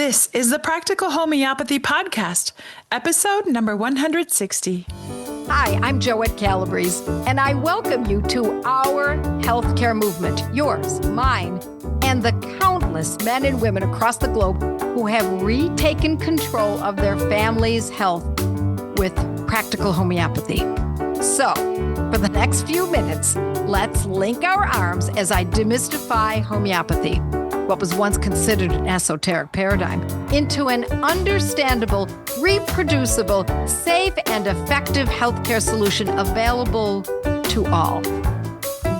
This is the Practical Homeopathy Podcast, episode number 160. Hi, I'm Joette Calabrese, and I welcome you to our healthcare movement, yours, mine, and the countless men and women across the globe who have retaken control of their family's health with practical homeopathy. So, for the next few minutes, let's link our arms as I demystify homeopathy, what was once considered an esoteric paradigm, into an understandable, reproducible, safe, and effective healthcare solution available to all.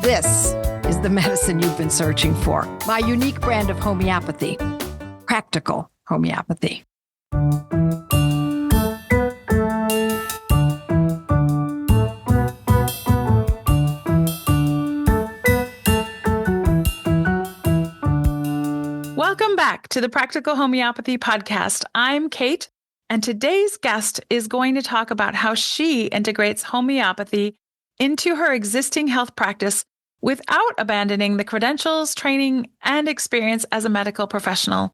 This is the medicine you've been searching for, my unique brand of homeopathy, practical homeopathy. Welcome back to the Practical Homeopathy Podcast. I'm Kate, and today's guest is going to talk about how she integrates homeopathy into her existing health practice without abandoning the credentials, training, and experience as a medical professional.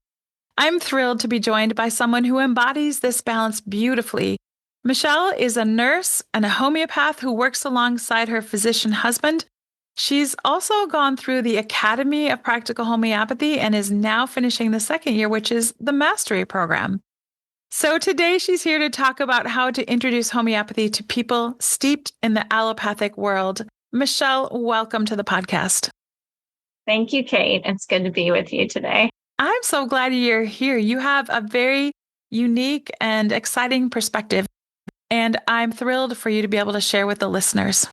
I'm thrilled to be joined by someone who embodies this balance beautifully. Michelle is a nurse and a homeopath who works alongside her physician husband. She's also gone through the Academy of Practical Homeopathy and is now finishing the second year, which is the Mastery Program. So today she's here to talk about how to introduce homeopathy to people steeped in the allopathic world. Michelle, welcome to the podcast. Thank you, Kate. It's good to be with you today. I'm so glad you're here. You have a very unique and exciting perspective, and I'm thrilled for you to be able to share with the listeners.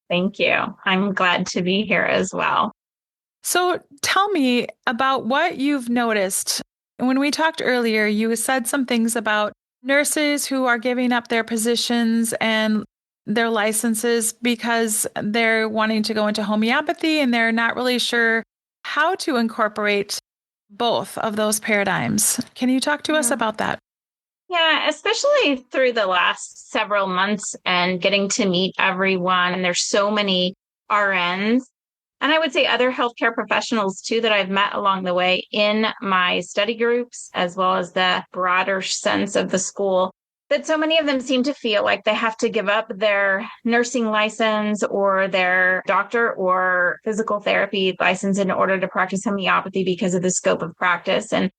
Thank you. I'm glad to be here as well. So tell me about what you've noticed. When we talked earlier, you said some things about nurses who are giving up their positions and their licenses because they're wanting to go into homeopathy and they're not really sure how to incorporate both of those paradigms. Can you talk to us about that? Yeah, especially through the last several months and getting to meet everyone. And there's so many RNs. And I would say other healthcare professionals too that I've met along the way in my study groups, as well as the broader sense of the school, that so many of them seem to feel like they have to give up their nursing license or their doctor or physical therapy license in order to practice homeopathy because of the scope of practice. And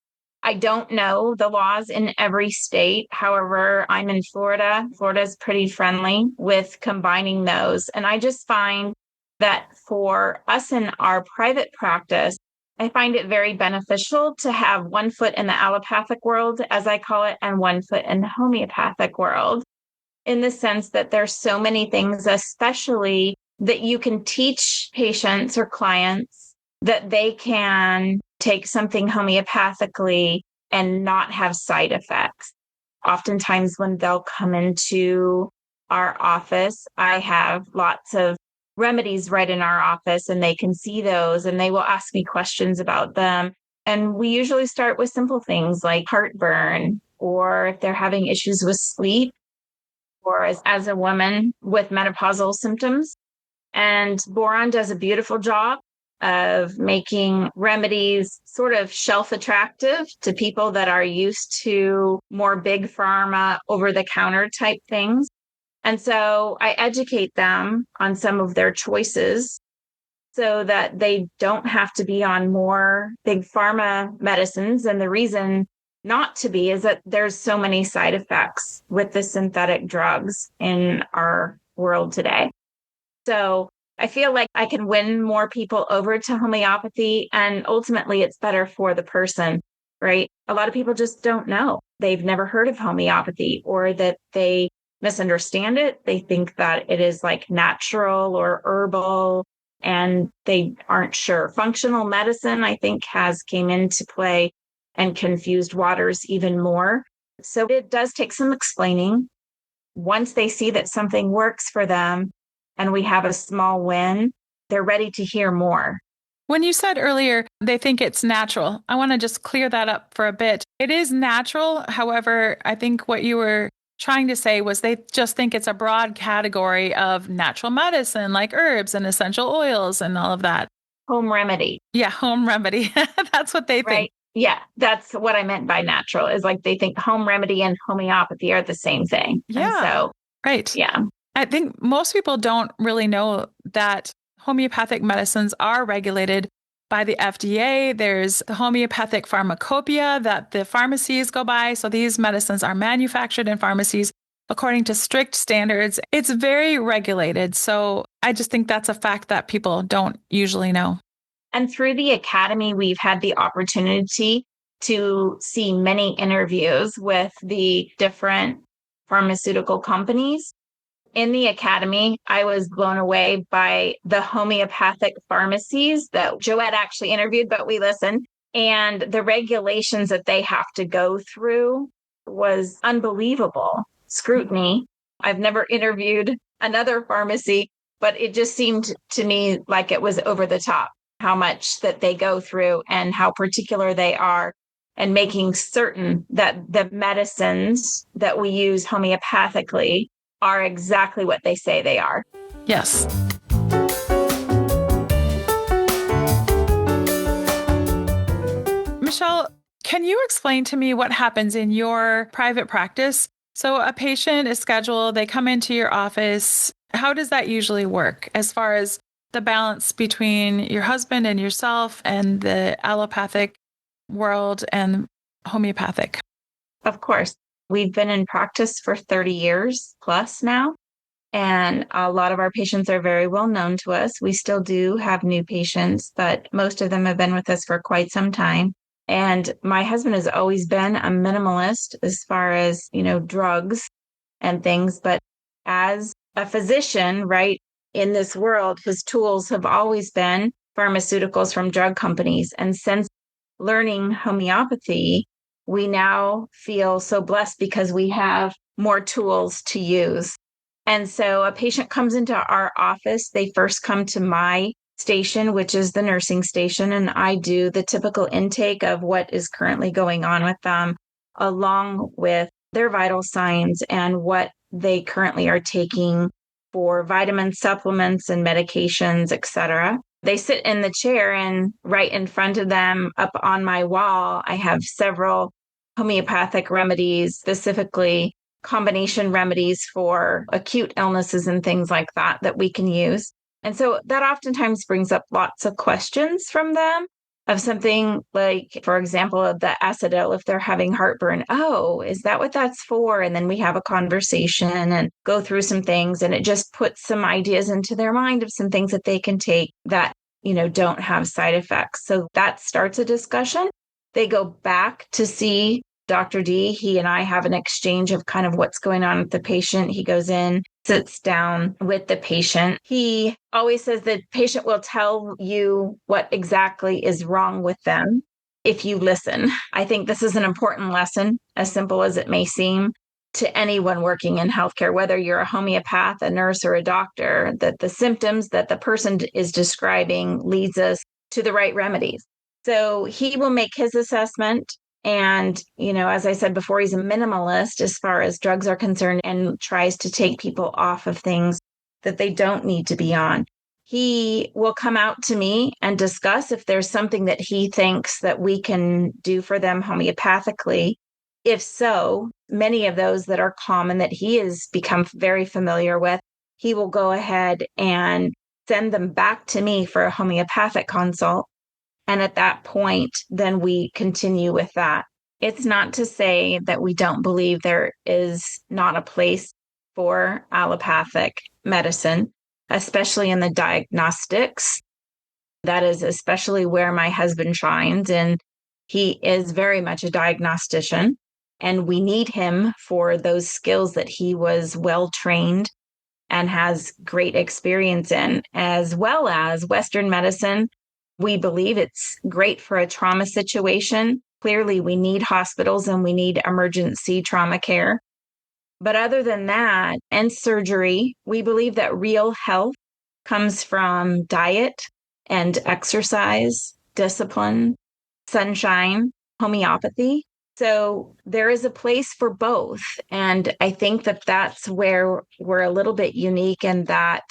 I don't know the laws in every state. However, I'm in Florida. Florida is pretty friendly with combining those. And I just find that for us in our private practice, I find it very beneficial to have one foot in the allopathic world, as I call it, and one foot in the homeopathic world, in the sense that there's so many things, especially that you can teach patients or clients that they can take something homeopathically and not have side effects. Oftentimes when they'll come into our office, I have lots of remedies right in our office and they can see those and they will ask me questions about them. And we usually start with simple things like heartburn, or if they're having issues with sleep, or as a woman with menopausal symptoms. And boron does a beautiful job of making remedies sort of shelf attractive to people that are used to more big pharma, over-the-counter type things. And so I educate them on some of their choices so that they don't have to be on more big pharma medicines. And the reason not to be is that there's so many side effects with the synthetic drugs in our world today. So I feel like I can win more people over to homeopathy, and ultimately it's better for the person, right? A lot of people just don't know. They've never heard of homeopathy, or that they misunderstand it. They think that it is like natural or herbal, and they aren't sure. Functional medicine, I think, has came into play and confused waters even more. So it does take some explaining. Once they see that something works for them, and we have a small win, they're ready to hear more. When you said earlier, they think it's natural, I want to just clear that up for a bit. It is natural. However, I think what you were trying to say was they just think it's a broad category of natural medicine, like herbs and essential oils and all of that. Home remedy. Yeah, home remedy. That's what they think. Right. Yeah, that's what I meant by natural, is like they think home remedy and homeopathy are the same thing. And Yeah, so, right. yeah. I think most people don't really know that homeopathic medicines are regulated by the FDA. There's the homeopathic pharmacopoeia that the pharmacies go by. So these medicines are manufactured in pharmacies according to strict standards. It's very regulated. So I just think that's a fact that people don't usually know. And through the academy, we've had the opportunity to see many interviews with the different pharmaceutical companies. In the academy, I was blown away by the homeopathic pharmacies that Joette actually interviewed, but we listened. And the regulations that they have to go through was unbelievable scrutiny. I've never interviewed another pharmacy, but it just seemed to me like it was over the top, how much that they go through and how particular they are, and making certain that the medicines that we use homeopathically are exactly what they say they are. Yes. Michelle, can you explain to me what happens in your private practice? So a patient is scheduled, they come into your office. How does that usually work as far as the balance between your husband and yourself and the allopathic world and homeopathic? Of course, we've been in practice for 30 years plus now, and a lot of our patients are very well known to us. We still do have new patients, but most of them have been with us for quite some time. And my husband has always been a minimalist as far as, drugs and things. But as a physician, right, in this world, his tools have always been pharmaceuticals from drug companies. And since learning homeopathy, we now feel so blessed because we have more tools to use. And so a patient comes into our office, they first come to my station, which is the nursing station, and I do the typical intake of what is currently going on with them, along with their vital signs and what they currently are taking for vitamin supplements and medications, etc. They sit in the chair, and right in front of them, up on my wall, I have several homeopathic remedies, specifically combination remedies for acute illnesses and things like that we can use. And so that oftentimes brings up lots of questions from them of something like, for example, the acetyl, if they're having heartburn. Oh, is that what that's for? And then we have a conversation and go through some things, and it just puts some ideas into their mind of some things that they can take that, don't have side effects. So that starts a discussion. They go back to see Dr. D. He and I have an exchange of kind of what's going on with the patient. He goes in, sits down with the patient. He always says the patient will tell you what exactly is wrong with them if you listen. I think this is an important lesson, as simple as it may seem, to anyone working in healthcare, whether you're a homeopath, a nurse, or a doctor, that the symptoms that the person is describing leads us to the right remedies. So he will make his assessment. And, as I said before, he's a minimalist as far as drugs are concerned, and tries to take people off of things that they don't need to be on. He will come out to me and discuss if there's something that he thinks that we can do for them homeopathically. If so, many of those that are common that he has become very familiar with, he will go ahead and send them back to me for a homeopathic consult. And at that point, then we continue with that. It's not to say that we don't believe there is not a place for allopathic medicine, especially in the diagnostics. That is especially where my husband shines, and he is very much a diagnostician, and we need him for those skills that he was well trained and has great experience in, as well as Western medicine. We believe it's great for a trauma situation. Clearly, we need hospitals and we need emergency trauma care. But other than that, and surgery, we believe that real health comes from diet and exercise, discipline, sunshine, homeopathy. So there is a place for both. And I think that that's where we're a little bit unique, in that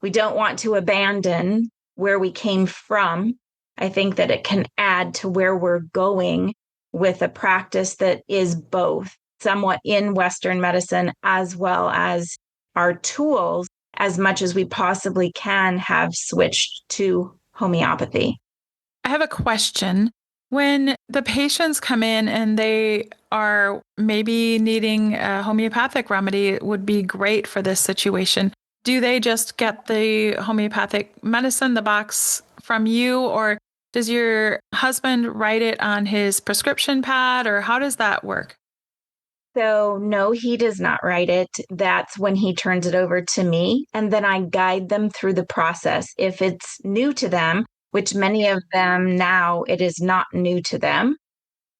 we don't want to abandon where we came from I think that it can add to where we're going with a practice that is both somewhat in Western medicine as well as our tools, as much as we possibly can have switched to homeopathy. I have a question. When the patients come in and they are maybe needing a homeopathic remedy, it would be great for this situation. Do they just get the homeopathic medicine, the box from you, or does your husband write it on his prescription pad, or how does that work? So, no, he does not write it. That's when he turns it over to me. And then I guide them through the process. If it's new to them, which many of them now, it is not new to them,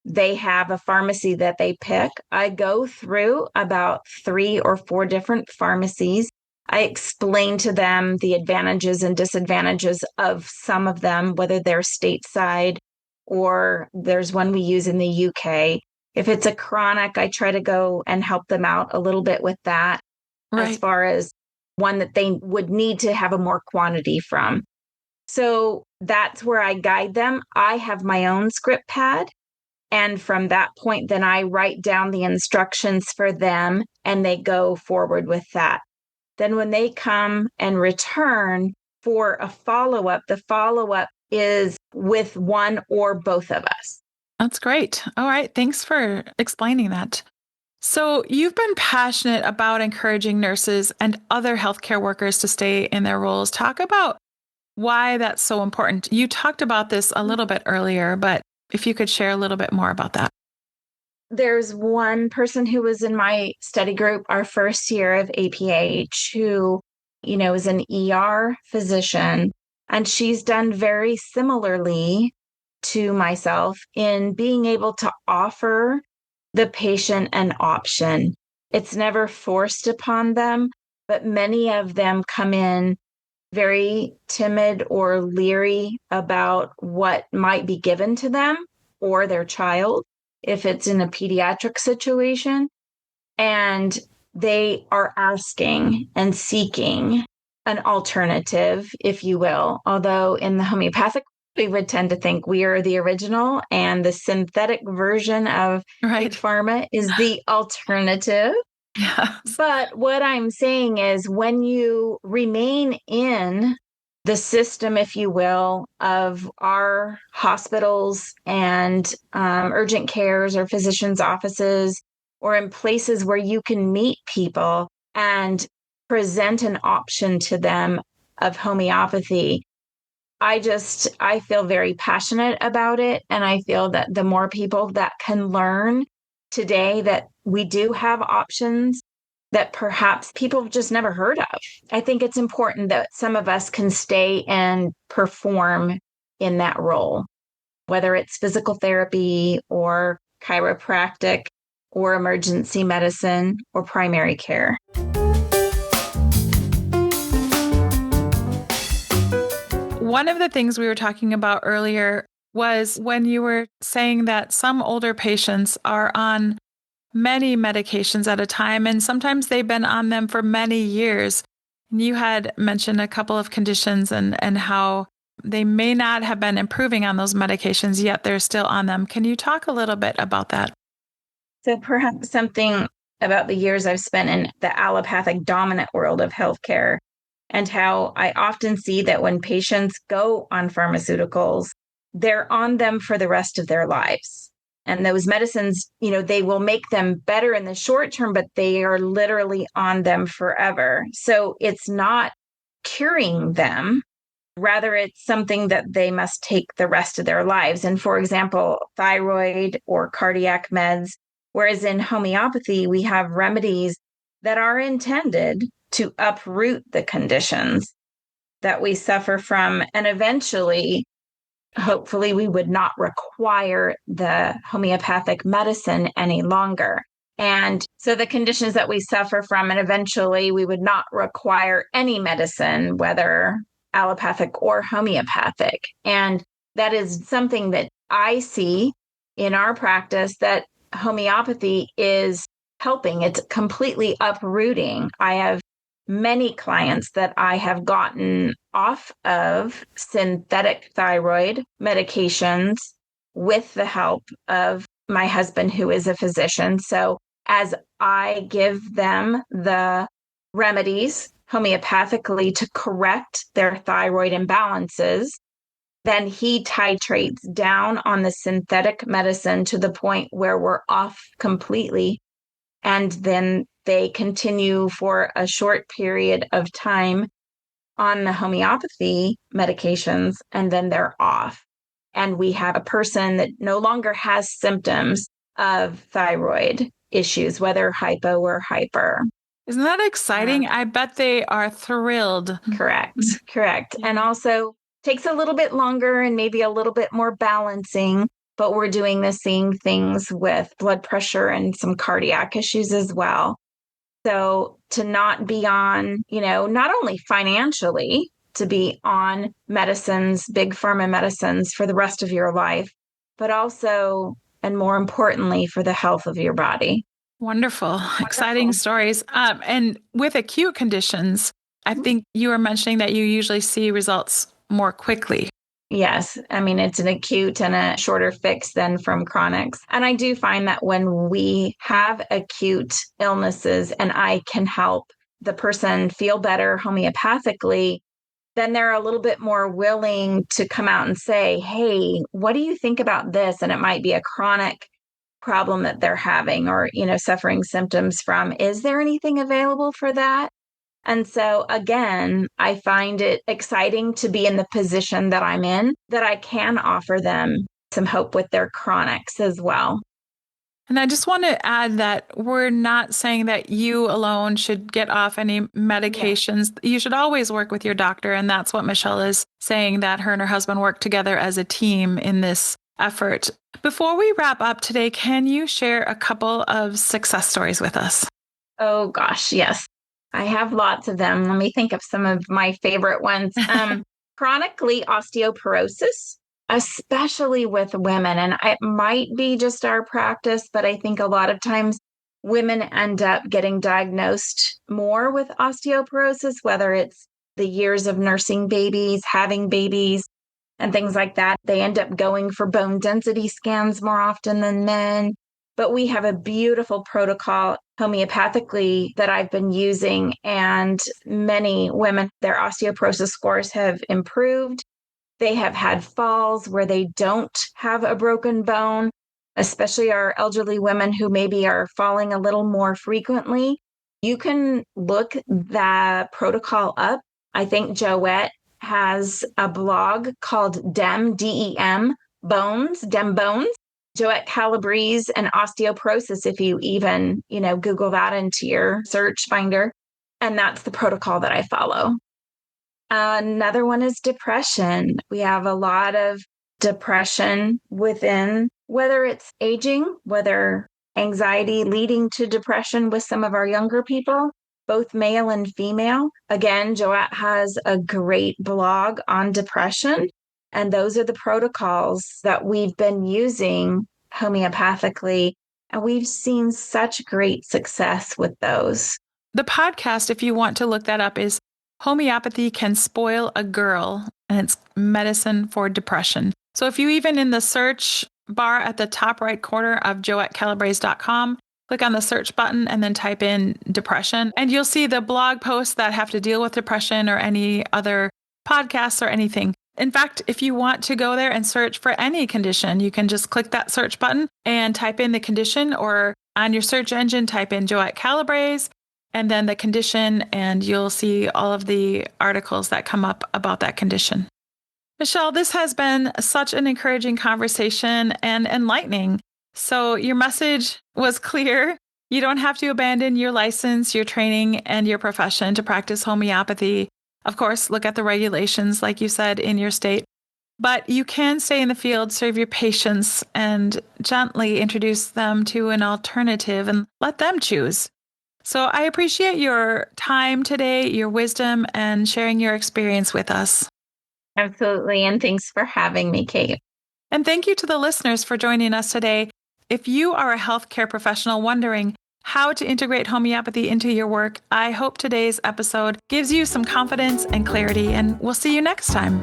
they have a pharmacy that they pick. I go through about 3 or 4 different pharmacies. I explain to them the advantages and disadvantages of some of them, whether they're stateside or there's one we use in the UK. If it's a chronic, I try to go and help them out a little bit with that, as far as one that they would need to have a more quantity from. So that's where I guide them. I have my own script pad. And from that point, then I write down the instructions for them and they go forward with that. Then when they come and return for a follow-up, the follow-up is with one or both of us. That's great. All right. Thanks for explaining that. So you've been passionate about encouraging nurses and other healthcare workers to stay in their roles. Talk about why that's so important. You talked about this a little bit earlier, but if you could share a little bit more about that. There's one person who was in my study group our first year of APH who, is an ER physician, and she's done very similarly to myself in being able to offer the patient an option. It's never forced upon them, but many of them come in very timid or leery about what might be given to them or their child if it's in a pediatric situation. And they are asking and seeking an alternative, if you will. Although in the homeopathic, we would tend to think we are the original and the synthetic version of Big Pharma is the alternative. Yes. But what I'm saying is when you remain in the system, if you will, of our hospitals and urgent cares or physicians' offices, or in places where you can meet people and present an option to them of homeopathy, I feel very passionate about it. And I feel that the more people that can learn today that we do have options that perhaps people have just never heard of. I think it's important that some of us can stay and perform in that role, whether it's physical therapy or chiropractic or emergency medicine or primary care. One of the things we were talking about earlier was when you were saying that some older patients are on many medications at a time, and sometimes they've been on them for many years. And you had mentioned a couple of conditions and how they may not have been improving on those medications, yet they're still on them. Can you talk a little bit about that? So perhaps something about the years I've spent in the allopathic dominant world of healthcare, and how I often see that when patients go on pharmaceuticals, they're on them for the rest of their lives. And those medicines, they will make them better in the short term, but they are literally on them forever. So it's not curing them. Rather, it's something that they must take the rest of their lives. And for example, thyroid or cardiac meds, whereas in homeopathy, we have remedies that are intended to uproot the conditions that we suffer from. And eventually, hopefully, we would not require the homeopathic medicine any longer. And so the conditions that we suffer from, and eventually we would not require any medicine, whether allopathic or homeopathic. And that is something that I see in our practice that homeopathy is helping. It's completely uprooting. I have many clients that I have gotten off of synthetic thyroid medications with the help of my husband, who is a physician. So as I give them the remedies homeopathically to correct their thyroid imbalances, then he titrates down on the synthetic medicine to the point where we're off completely. And then they continue for a short period of time on the homeopathy medications, and then they're off. And we have a person that no longer has symptoms of thyroid issues, whether hypo or hyper. Isn't that exciting? I bet they are thrilled. Correct. And also takes a little bit longer and maybe a little bit more balancing, but we're doing the same things with blood pressure and some cardiac issues as well. So to not be on, not only financially to be on medicines, big pharma medicines for the rest of your life, but also, and more importantly, for the health of your body. Wonderful. Exciting stories. And with acute conditions, I think you were mentioning that you usually see results more quickly. Yes. I mean, it's an acute and a shorter fix than from chronics. And I do find that when we have acute illnesses and I can help the person feel better homeopathically, then they're a little bit more willing to come out and say, hey, what do you think about this? And it might be a chronic problem that they're having or, suffering symptoms from. Is there anything available for that? And so again, I find it exciting to be in the position that I'm in, that I can offer them some hope with their chronics as well. And I just want to add that we're not saying that you alone should get off any medications. Yeah. You should always work with your doctor. And that's what Michelle is saying, that her and her husband work together as a team in this effort. Before we wrap up today, can you share a couple of success stories with us? Oh, gosh, yes. I have lots of them. Let me think of some of my favorite ones. Chronically osteoporosis, especially with women. And it might be just our practice, but I think a lot of times women end up getting diagnosed more with osteoporosis, whether it's the years of nursing babies, having babies, and things like that. They end up going for bone density scans more often than men. But we have a beautiful protocol homeopathically that I've been using, and many women, their osteoporosis scores have improved. They have had falls where they don't have a broken bone, especially our elderly women who maybe are falling a little more frequently. You can look the protocol up. I think Joette has a blog called Dem Bones. Joette Calabrese and osteoporosis, if you even, Google that into your search finder. And that's the protocol that I follow. Another one is depression. We have a lot of depression within, whether it's aging, whether anxiety leading to depression with some of our younger people, both male and female. Again, Joette has a great blog on depression. And those are the protocols that we've been using homeopathically. And we've seen such great success with those. The podcast, if you want to look that up, is Homeopathy Can Spoil a Girl, and it's medicine for depression. So if you even in the search bar at the top right corner of joettecalabrese.com, click on the search button and then type in depression, and you'll see the blog posts that have to deal with depression or any other podcasts or anything. In fact, if you want to go there and search for any condition, you can just click that search button and type in the condition, or on your search engine, type in Joette Calabrese and then the condition, and you'll see all of the articles that come up about that condition. Michelle, this has been such an encouraging conversation and enlightening. So your message was clear. You don't have to abandon your license, your training, and your profession to practice homeopathy. Of course, look at the regulations, like you said, in your state. But you can stay in the field, serve your patients, and gently introduce them to an alternative and let them choose. So I appreciate your time today, your wisdom, and sharing your experience with us. Absolutely. And thanks for having me, Kate. And thank you to the listeners for joining us today. If you are a healthcare professional wondering, how to integrate homeopathy into your work, I hope today's episode gives you some confidence and clarity, and we'll see you next time.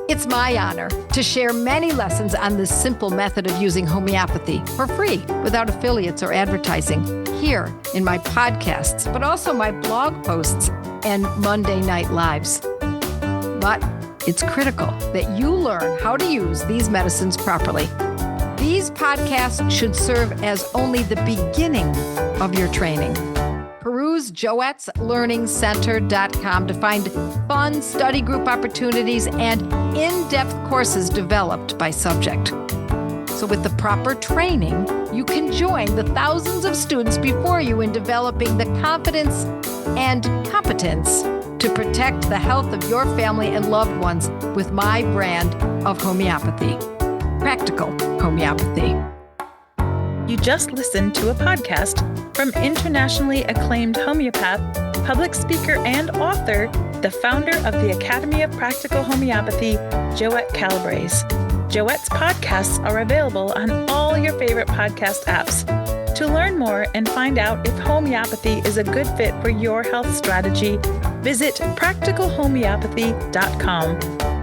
It's my honor to share many lessons on this simple method of using homeopathy for free without affiliates or advertising here in my podcasts, but also my blog posts and Monday Night Lives. But it's critical that you learn how to use these medicines properly. These podcasts should serve as only the beginning of your training. Peruse joetteslearningcenter.com to find fun study group opportunities and in-depth courses developed by subject. So with the proper training, you can join the thousands of students before you in developing the confidence and competence to protect the health of your family and loved ones with my brand of homeopathy, Practical Homeopathy. You just listened to a podcast from internationally acclaimed homeopath, public speaker, and author, the founder of the Academy of Practical Homeopathy, Joette Calabrese. Joette's podcasts are available on all your favorite podcast apps. To learn more and find out if homeopathy is a good fit for your health strategy, visit practicalhomeopathy.com.